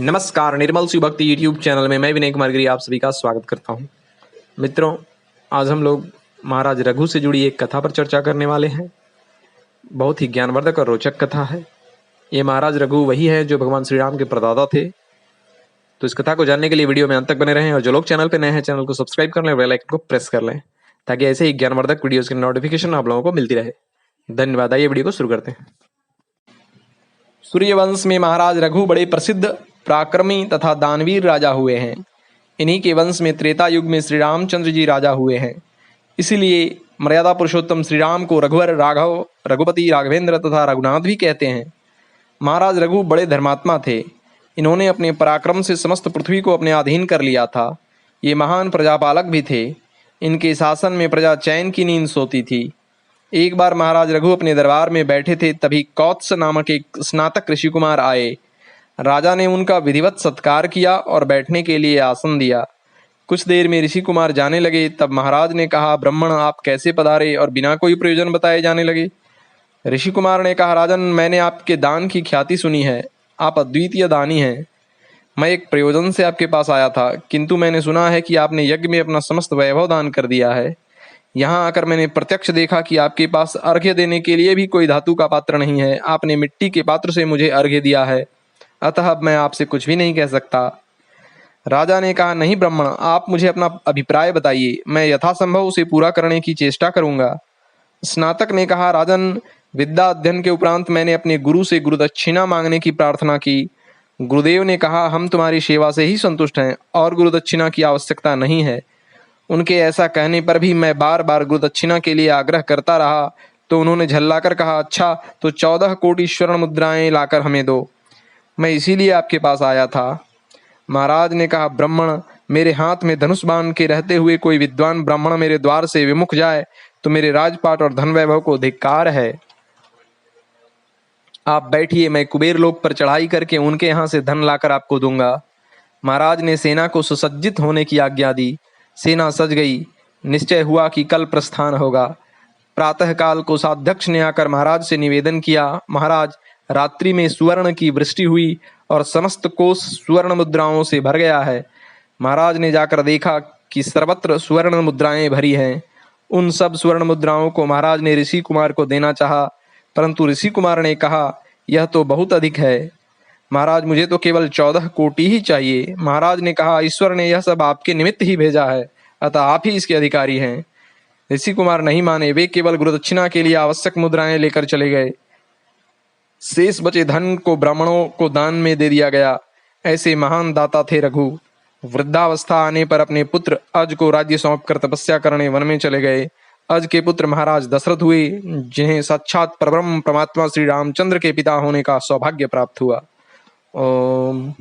नमस्कार, निर्मल शिव भक्ति YouTube channel में मैं विनय कुमार गिरी आप सभी का स्वागत करता हूं। मित्रों, आज हम लोग महाराज रघु से जुड़ी एक कथा पर चर्चा करने वाले हैं। बहुत ही ज्ञानवर्धक और रोचक कथा है। ये महाराज रघु वही है जो भगवान श्री राम के प्रदाता थे। तो इस कथा को जानने के लिए वीडियो में अंत तक बने रहें और जो लोग चैनल पर नए हैं चैनल को सब्सक्राइब कर लें, बेल आइकन को प्रेस कर लें ताकि ऐसे ही ज्ञानवर्धक वीडियोज की नोटिफिकेशन आप लोगों को मिलती रहे। धन्यवाद। आइए वीडियो को शुरू करते हैं। सूर्यवंश में महाराज रघु बड़े प्रसिद्ध पराक्रमी तथा दानवीर राजा हुए हैं। इन्हीं के वंश में त्रेता युग में श्री रामचंद्र जी राजा हुए हैं। इसीलिए मर्यादा पुरुषोत्तम श्री राम को रघुवर, राघव, रघुपति, राघवेंद्र तथा रघुनाथ भी कहते हैं। महाराज रघु बड़े धर्मात्मा थे। इन्होंने अपने पराक्रम से समस्त पृथ्वी को अपने अधीन कर लिया था। ये महान प्रजापालक भी थे। इनके शासन में प्रजा चैन की नींद सोती थी। एक बार महाराज रघु अपने दरबार में बैठे थे, तभी कौत्स नामक एक स्नातक ऋषि कुमार आए। राजा ने उनका विधिवत सत्कार किया और बैठने के लिए आसन दिया। कुछ देर में ऋषि कुमार जाने लगे, तब महाराज ने कहा, ब्राह्मण आप कैसे पधारे और बिना कोई प्रयोजन बताए जाने लगे? ऋषि कुमार ने कहा, राजन, मैंने आपके दान की ख्याति सुनी है। आप अद्वितीय दानी हैं। मैं एक प्रयोजन से आपके पास आया था, किंतु मैंने सुना है कि आपने यज्ञ में अपना समस्त वैभव दान कर दिया है। यहाँ आकर मैंने प्रत्यक्ष देखा कि आपके पास अर्घ्य देने के लिए भी कोई धातु का पात्र नहीं है। आपने मिट्टी के पात्र से मुझे अर्घ्य दिया है, अतः अब मैं आपसे कुछ भी नहीं कह सकता। राजा ने कहा, नहीं ब्राह्मण, आप मुझे अपना अभिप्राय बताइए, मैं यथासंभव उसे पूरा करने की चेष्टा करूंगा। स्नातक ने कहा, राजन, विद्या अध्ययन के उपरांत मैंने अपने गुरु से गुरुदक्षिणा मांगने की प्रार्थना की। गुरुदेव ने कहा, हम तुम्हारी सेवा से ही संतुष्ट हैं और गुरुदक्षिणा की आवश्यकता नहीं है। उनके ऐसा कहने पर भी मैं बार बार गुरुदक्षिणा के लिए आग्रह करता रहा, तो उन्होंने झल्लाकर कहा, अच्छा तो 14 कोटि स्वर्ण मुद्राएं लाकर हमें दो। मैं इसीलिए आपके पास आया था। महाराज ने कहा, ब्राह्मण, मेरे हाथ में धनुष बाण के रहते हुए कोई विद्वान ब्राह्मण मेरे द्वार से विमुख जाए तो मेरे राजपाट और धन वैभव को धिक्कार है। आप बैठिए, मैं कुबेर लोक पर चढ़ाई करके उनके यहाँ से धन लाकर आपको दूंगा। महाराज ने सेना को सुसज्जित होने की आज्ञा दी। सेना सज गई। निश्चय हुआ कि कल प्रस्थान होगा। प्रातःकाल कोषाध्यक्ष ने आकर महाराज से निवेदन किया, महाराज, रात्रि में सुवर्ण की वृष्टि हुई और समस्त कोष सुवर्ण मुद्राओं से भर गया है। महाराज ने जाकर देखा कि सर्वत्र सुवर्ण मुद्राएं भरी हैं। उन सब सुवर्ण मुद्राओं को महाराज ने ऋषि कुमार को देना चाहा, परंतु ऋषि कुमार ने कहा, यह तो बहुत अधिक है। महाराज, मुझे तो केवल 14 कोटि ही चाहिए। महाराज ने कहा, ईश्वर ने यह सब आपके निमित्त ही भेजा है, अतः आप ही इसके अधिकारी हैं। ऋषि कुमार नहीं माने। वे केवल गुरुदक्षिणा के लिए आवश्यक मुद्राएं लेकर चले गए। शेष बचे धन को ब्राह्मणों को दान में दे दिया गया। ऐसे महान दाता थे रघु। वृद्धावस्था आने पर अपने पुत्र अज को राज्य सौंपकर तपस्या करने वन में चले गए। अज के पुत्र महाराज दशरथ हुए, जिन्हें साक्षात परब्रह्म परमात्मा श्री रामचंद्र के पिता होने का सौभाग्य प्राप्त हुआ। ओम